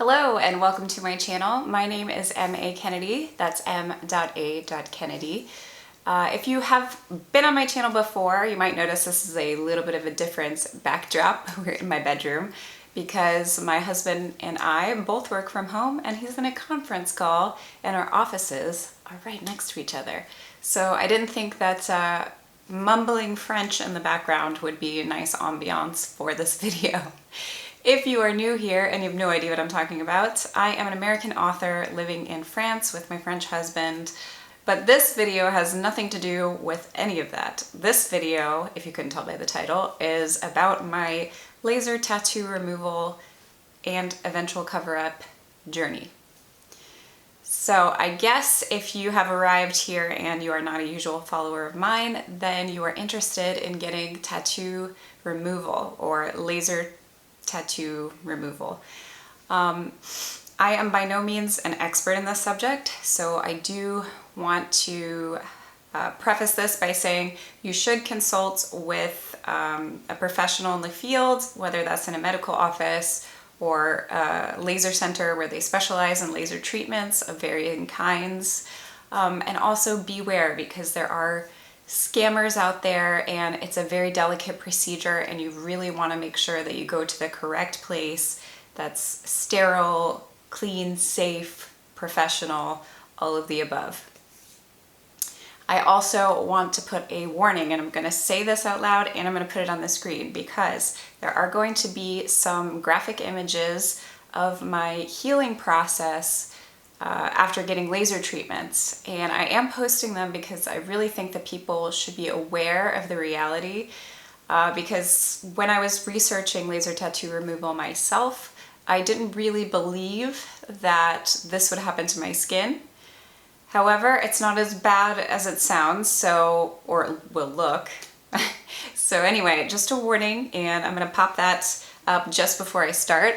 Hello and welcome to my channel. My name is M.A. Kennedy. That's M.A. Kennedy. If you have been on my channel before, you might notice this is a little bit of a different backdrop. We're in my bedroom because my husband and I both work from home and he's in a conference call and our offices are right next to each other. So I didn't think that mumbling French in the background would be a nice ambiance for this video. If you are new here and you have no idea what I'm talking about, I am an American author living in France with my French husband, but this video has nothing to do with any of that. This video, if you couldn't tell by the title, is about my laser tattoo removal and eventual cover-up journey. So I guess if you have arrived here and you are not a usual follower of mine, then you are interested in getting tattoo removal or laser tattoo removal. I am by no means an expert in this subject, so I do want to preface this by saying you should consult with a professional in the field, whether that's in a medical office or a laser center where they specialize in laser treatments of varying kinds. And also beware, because there are scammers out there and it's a very delicate procedure and you really want to make sure that you go to the correct place that's sterile, clean, safe, professional, all of the above. I also want to put a warning, and I'm going to say this out loud and I'm going to put it on the screen because there are going to be some graphic images of my healing process after getting laser treatments, and I am posting them because I really think that people should be aware of the reality, because when I was researching laser tattoo removal myself, I didn't really believe that this would happen to my skin. However, it's not as bad as it sounds, or it will look. So anyway, just a warning, and I'm going to pop that up just before I start.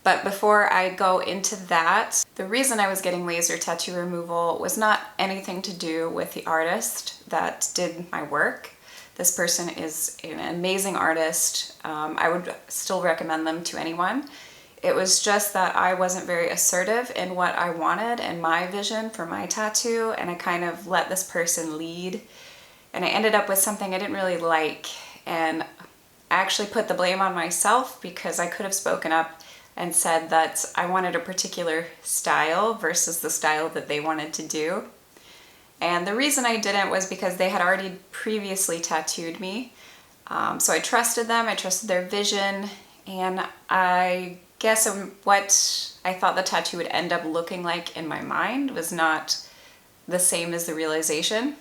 But before I go into that, the reason I was getting laser tattoo removal was not anything to do with the artist that did my work. This person is an amazing artist. I would still recommend them to anyone. It was just that I wasn't very assertive in what I wanted and my vision for my tattoo, and I kind of let this person lead. And I ended up with something I didn't really like, and I actually put the blame on myself because I could have spoken up and said that I wanted a particular style versus the style that they wanted to do. And the reason I didn't was because they had already previously tattooed me. So I trusted them, I trusted their vision, and I guess what I thought the tattoo would end up looking like in my mind was not the same as the realization.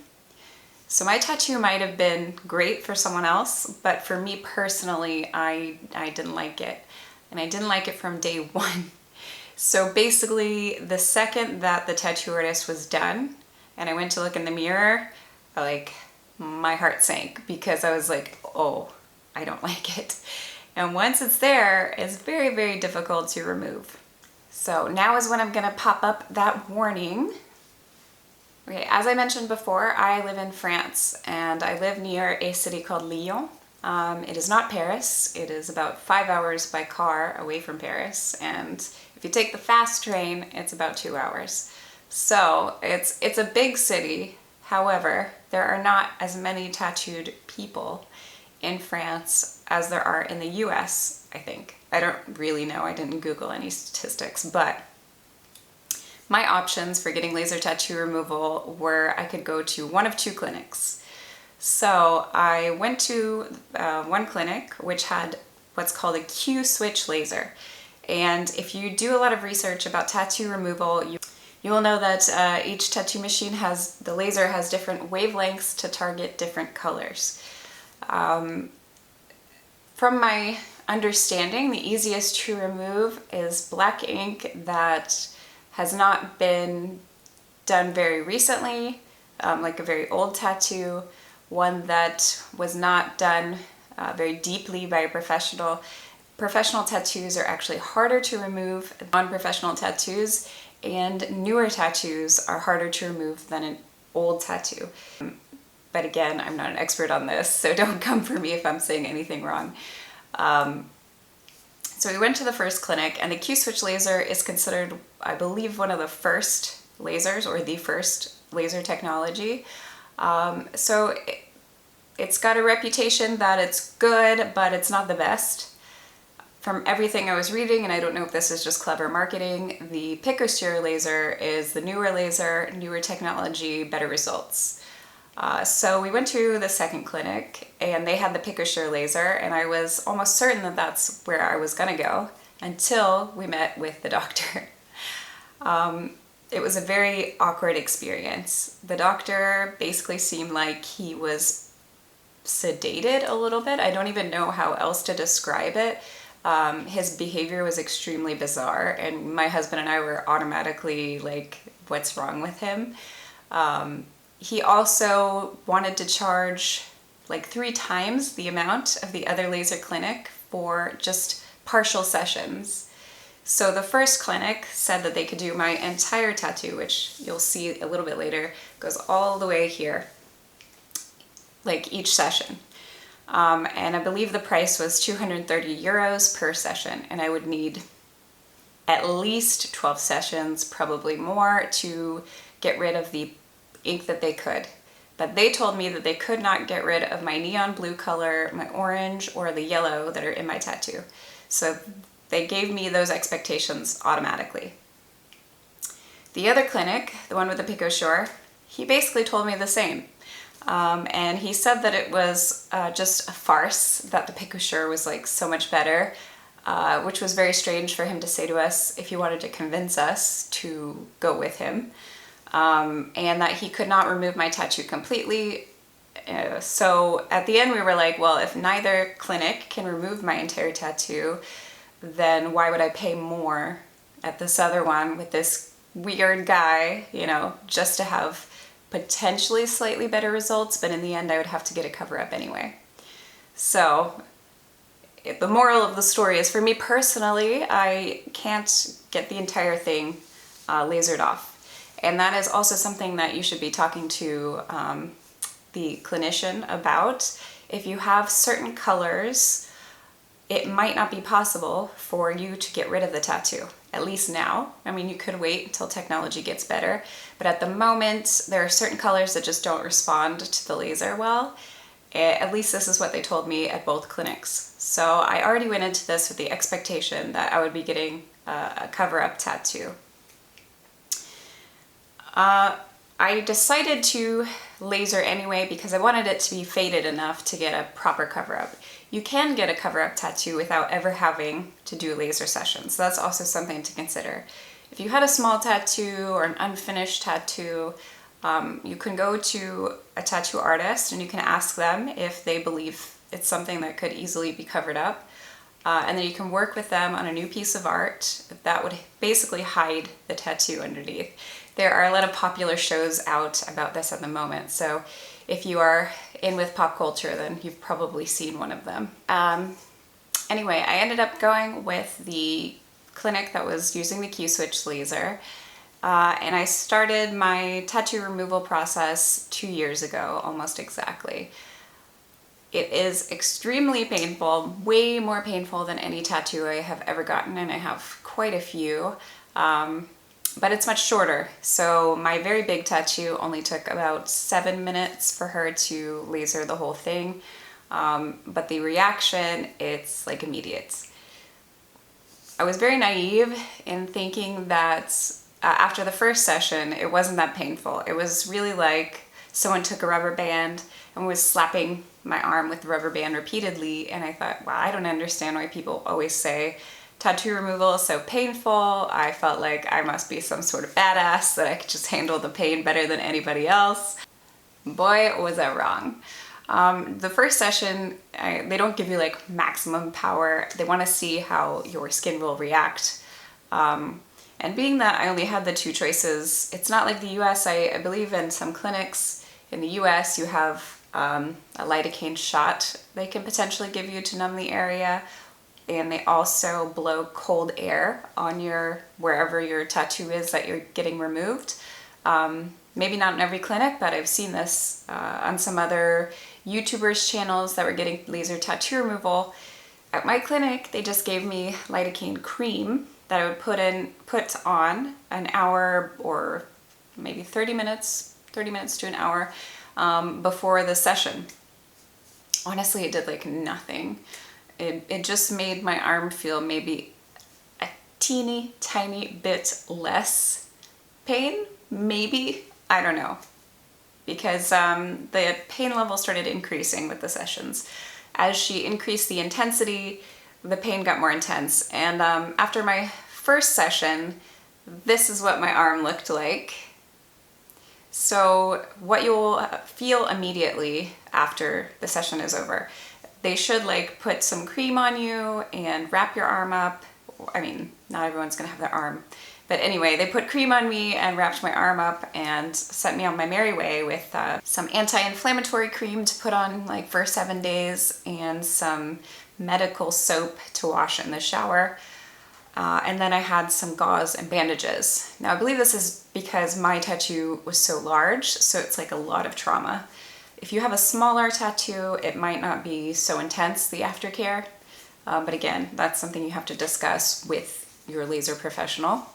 So my tattoo might have been great for someone else, but for me personally, I didn't like it. And I didn't like it from day one. So basically, the second that the tattoo artist was done and I went to look in the mirror, my heart sank because I was like, oh, I don't like it. And once it's there, it's very, very difficult to remove. So now is when I'm gonna pop up that warning. Okay, as I mentioned before, I live in France and I live near a city called Lyon. It is not Paris. It is about 5 hours by car away from Paris, and if you take the fast train, it's about 2 hours. So it's a big city. However, there are not as many tattooed people in France as there are in the US, I think. I don't really know. I didn't Google any statistics, but my options for getting laser tattoo removal were I could go to one of two clinics. So I went to one clinic which had what's called a Q-switch laser. And if you do a lot of research about tattoo removal, you will know that each tattoo machine the laser has different wavelengths to target different colors. From my understanding, the easiest to remove is black ink that has not been done very recently, like a very old tattoo, one that was not done very deeply by a professional. Professional tattoos are actually harder to remove than non-professional tattoos, and newer tattoos are harder to remove than an old tattoo. But again, I'm not an expert on this, so don't come for me if I'm saying anything wrong. So we went to the first clinic, and the Q-switch laser is considered, I believe, one of the first lasers, or the first laser technology. It's got a reputation that it's good, but it's not the best. From everything I was reading, and I don't know if this is just clever marketing, the PicoSteer laser is the newer laser, newer technology, better results. So we went to the second clinic, and they had the PicoSteer laser, and I was almost certain that that's where I was gonna go until we met with the doctor. It was a very awkward experience. The doctor basically seemed like he was sedated a little bit. I don't even know how else to describe it. His behavior was extremely bizarre, and my husband and I were automatically like, what's wrong with him? He also wanted to charge like 3 times the amount of the other laser clinic for just partial sessions. So the first clinic said that they could do my entire tattoo, which you'll see a little bit later, goes all the way here, like each session. And I believe the price was 230 euros per session, and I would need at least 12 sessions, probably more, to get rid of the ink that they could. But they told me that they could not get rid of my neon blue color, my orange, or the yellow that are in my tattoo. So they gave me those expectations automatically. The other clinic, the one with the PicoSteer, he basically told me the same. And he said that it was just a farce, that the PicoSteer was like so much better, which was very strange for him to say to us if he wanted to convince us to go with him, and that he could not remove my tattoo completely. So at the end we were like, well, if neither clinic can remove my entire tattoo, then why would I pay more at this other one with this weird guy, you know, just to have potentially slightly better results, but in the end I would have to get a cover-up anyway. So the moral of the story is, for me personally, I can't get the entire thing lasered off. And that is also something that you should be talking to the clinician about. If you have certain colors, it might not be possible for you to get rid of the tattoo, at least now. I mean, you could wait until technology gets better, but at the moment, there are certain colors that just don't respond to the laser well. At least this is what they told me at both clinics. So I already went into this with the expectation that I would be getting a cover-up tattoo. I decided to laser anyway because I wanted it to be faded enough to get a proper cover-up. You can get a cover-up tattoo without ever having to do laser sessions. So that's also something to consider. If you had a small tattoo or an unfinished tattoo, you can go to a tattoo artist and you can ask them if they believe it's something that could easily be covered up. And then you can work with them on a new piece of art that would basically hide the tattoo underneath. There are a lot of popular shows out about this at the moment, so if you are in with pop culture, then you've probably seen one of them. Anyway, I ended up going with the clinic that was using the Q-switch laser, and I started my tattoo removal process 2 years ago, almost exactly. It is extremely painful, way more painful than any tattoo I have ever gotten, and I have quite a few. But it's much shorter. So my very big tattoo only took about 7 minutes for her to laser the whole thing. But the reaction, it's like immediate. I was very naive in thinking that after the first session, it wasn't that painful. It was really like someone took a rubber band and was slapping my arm with the rubber band repeatedly. And I thought, wow, I don't understand why people always say tattoo removal is so painful. I felt like I must be some sort of badass, that I could just handle the pain better than anybody else. Boy, was I wrong. The first session, they don't give you like maximum power. They want to see how your skin will react. And being that I only had the 2 choices, it's not like the US. I believe in some clinics in the US you have a lidocaine shot they can potentially give you to numb the area. And they also blow cold air on wherever your tattoo is that you're getting removed. Maybe not in every clinic, but I've seen this on some other YouTubers' channels that were getting laser tattoo removal. At my clinic, they just gave me lidocaine cream that I would put on an hour or maybe 30 minutes to an hour before the session. Honestly, it did like nothing. It just made my arm feel maybe a teeny tiny bit less pain, maybe, I don't know, because the pain level started increasing with the sessions. As she increased the intensity, the pain got more intense. And after my first session, this is what my arm looked like. So what you'll feel immediately after the session is over, they should like put some cream on you and wrap your arm up. I mean, not everyone's gonna have their arm, but anyway, they put cream on me and wrapped my arm up and sent me on my merry way with some anti-inflammatory cream to put on like for 7 days and some medical soap to wash in the shower. And then I had some gauze and bandages. Now I believe this is because my tattoo was so large, so it's like a lot of trauma. If you have a smaller tattoo, it might not be so intense, the aftercare. But again, that's something you have to discuss with your laser professional.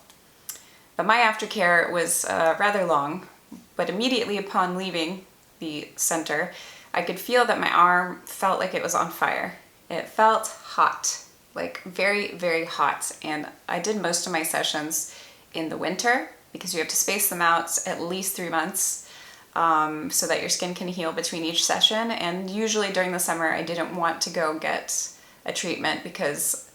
But my aftercare was rather long, but immediately upon leaving the center, I could feel that my arm felt like it was on fire. It felt hot, like very, very hot. And I did most of my sessions in the winter because you have to space them out at least 3 months so that your skin can heal between each session. And usually during the summer, I didn't want to go get a treatment because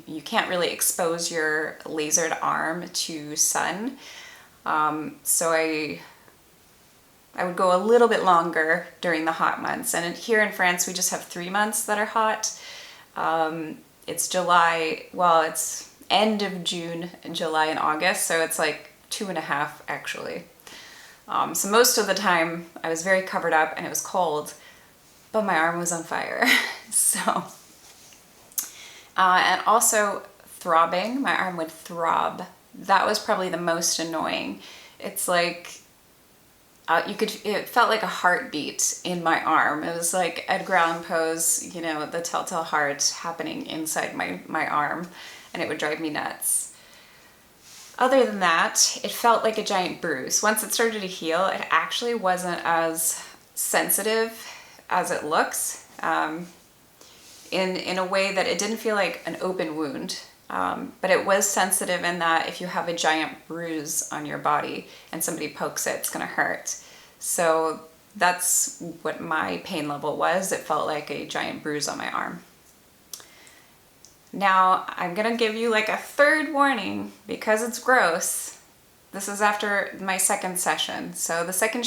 you can't really expose your lasered arm to sun. So I would go a little bit longer during the hot months. And here in France, we just have 3 months that are hot. It's July, well, it's end of June, July and August, so it's like 2.5 actually. So most of the time I was very covered up and it was cold, but my arm was on fire. So, and also throbbing, my arm would throb. That was probably the most annoying. It's like, it felt like a heartbeat in my arm. It was like Edgar Allan Poe's, you know, the telltale heart happening inside my arm, and it would drive me nuts. Other than that, it felt like a giant bruise. Once it started to heal, it actually wasn't as sensitive as it looks, in a way that it didn't feel like an open wound. But it was sensitive in that if you have a giant bruise on your body and somebody pokes it, it's gonna hurt. So that's what my pain level was. It felt like a giant bruise on my arm. Now I'm gonna give you like a third warning because it's gross. This is after my second session. So the second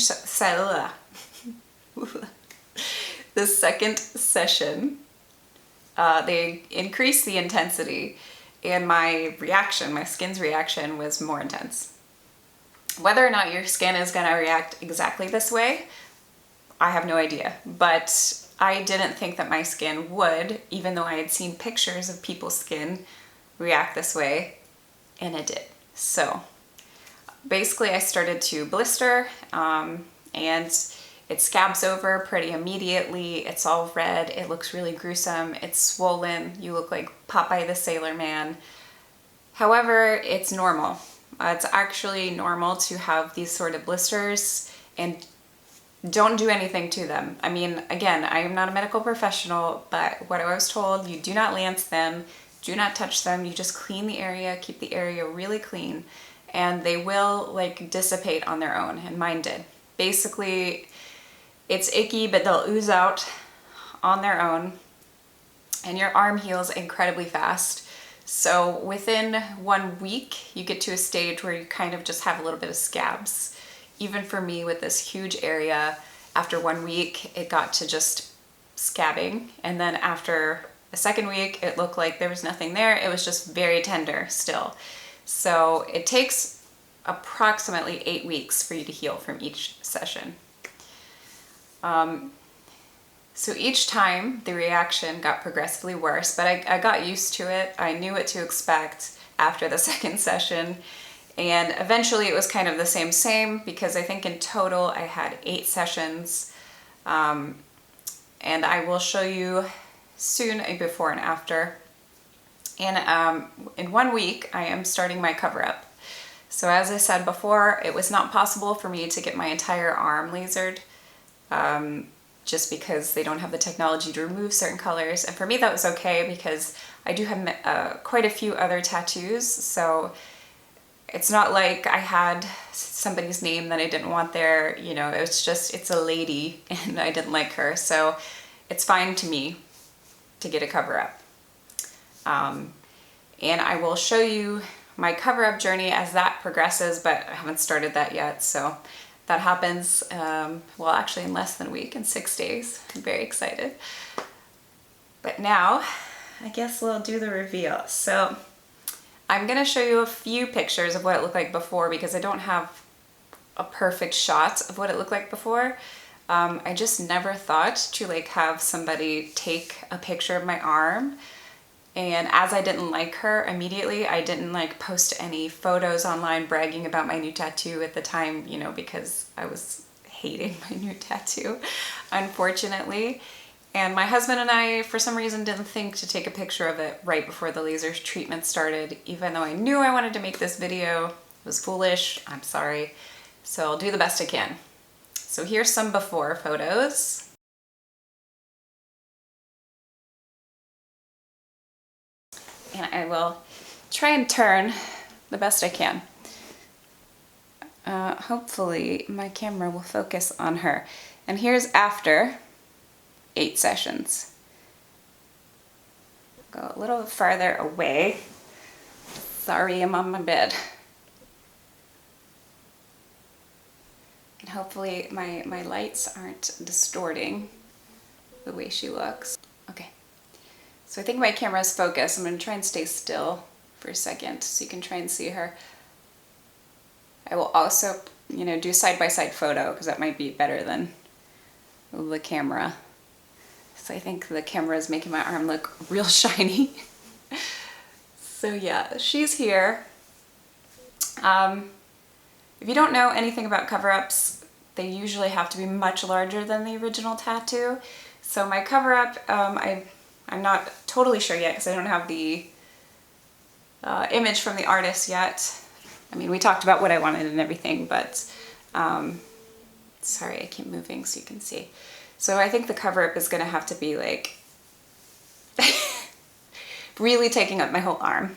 session, they increased the intensity. And my skin's reaction was more intense. Whether or not your skin is gonna react exactly this way, I have no idea. But I didn't think that my skin would, even though I had seen pictures of people's skin react this way, and it did. So basically I started to blister, and it scabs over pretty immediately. It's all red. It looks really gruesome. It's swollen. You look like Popeye the Sailor Man. However, it's normal. It's actually normal to have these sort of blisters, and don't do anything to them. I mean, again, I am not a medical professional, but what I was told, you do not lance them, do not touch them. You just clean the area, keep the area really clean, and they will like dissipate on their own, and mine did. Basically, it's icky, but they'll ooze out on their own, and your arm heals incredibly fast. So within 1 week, you get to a stage where you kind of just have a little bit of scabs. Even for me with this huge area, after 1 week, it got to just scabbing. And then after the second week, it looked like there was nothing there. It was just very tender still. So it takes approximately 8 weeks for you to heal from each session. So each time the reaction got progressively worse, but I got used to it. I knew what to expect after the second session. And eventually it was kind of the same because I think in total I had 8 sessions. And I will show you soon a before and after. And in 1 week, I am starting my cover-up. So as I said before, it was not possible for me to get my entire arm lasered, just because they don't have the technology to remove certain colors. And for me that was okay because I do have quite a few other tattoos, so it's not like I had somebody's name that I didn't want there, you know, it's a lady and I didn't like her, so it's fine to me to get a cover-up. And I will show you my cover-up journey as that progresses, but I haven't started that yet, so that happens, well, actually in less than a week, in 6 days. I'm very excited. But now, I guess we'll do the reveal. So I'm gonna show you a few pictures of what it looked like before because I don't have a perfect shot of what it looked like before. I just never thought to like have somebody take a picture of my arm. And as I didn't like her immediately, I didn't like post any photos online bragging about my new tattoo at the time, you know, because I was hating my new tattoo, unfortunately. And my husband and I, for some reason, didn't think to take a picture of it right before the laser treatment started, even though I knew I wanted to make this video. It was foolish, I'm sorry. So I'll do the best I can. So here's some before photos. And I will try and turn the best I can. Hopefully my camera will focus on her. And here's after 8 sessions. Go a little farther away. Sorry, I'm on my bed. And hopefully my lights aren't distorting the way she looks. Okay. So I think my camera's focused. I'm going to try and stay still for a second so you can try and see her. I will also, you know, do side-by-side photo because that might be better than the camera. So I think the camera is making my arm look real shiny. So yeah, she's here. If you don't know anything about cover-ups, they usually have to be much larger than the original tattoo. So my cover-up, I'm not totally sure yet because I don't have the image from the artist yet. I mean, we talked about what I wanted and everything, but sorry, I keep moving so you can see. So I think the cover-up is gonna have to be like really taking up my whole arm.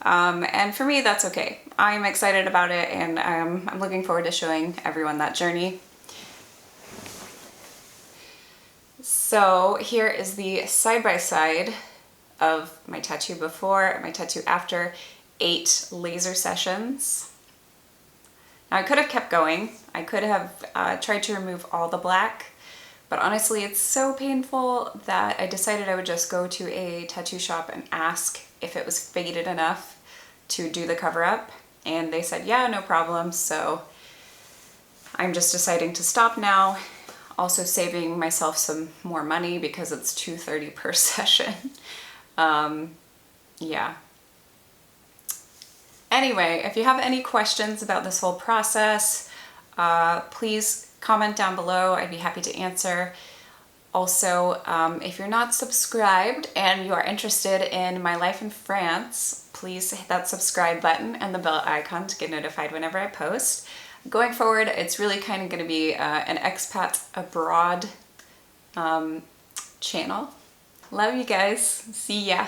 And for me, that's okay. I'm excited about it and I'm looking forward to showing everyone that journey. So here is the side-by-side of my tattoo before and my tattoo after 8 laser sessions. Now I could have kept going. I could have tried to remove all the black, but honestly it's so painful that I decided I would just go to a tattoo shop and ask if it was faded enough to do the cover-up, and they said yeah, no problem. So I'm just deciding to stop now. Also saving myself some more money because it's $230 per session. Yeah. Anyway, if you have any questions about this whole process, please comment down below. I'd be happy to answer. Also, if you're not subscribed and you are interested in my life in France, please hit that subscribe button and the bell icon to get notified whenever I post. Going forward, it's really kind of going to be an expat abroad channel. Love you guys. See ya.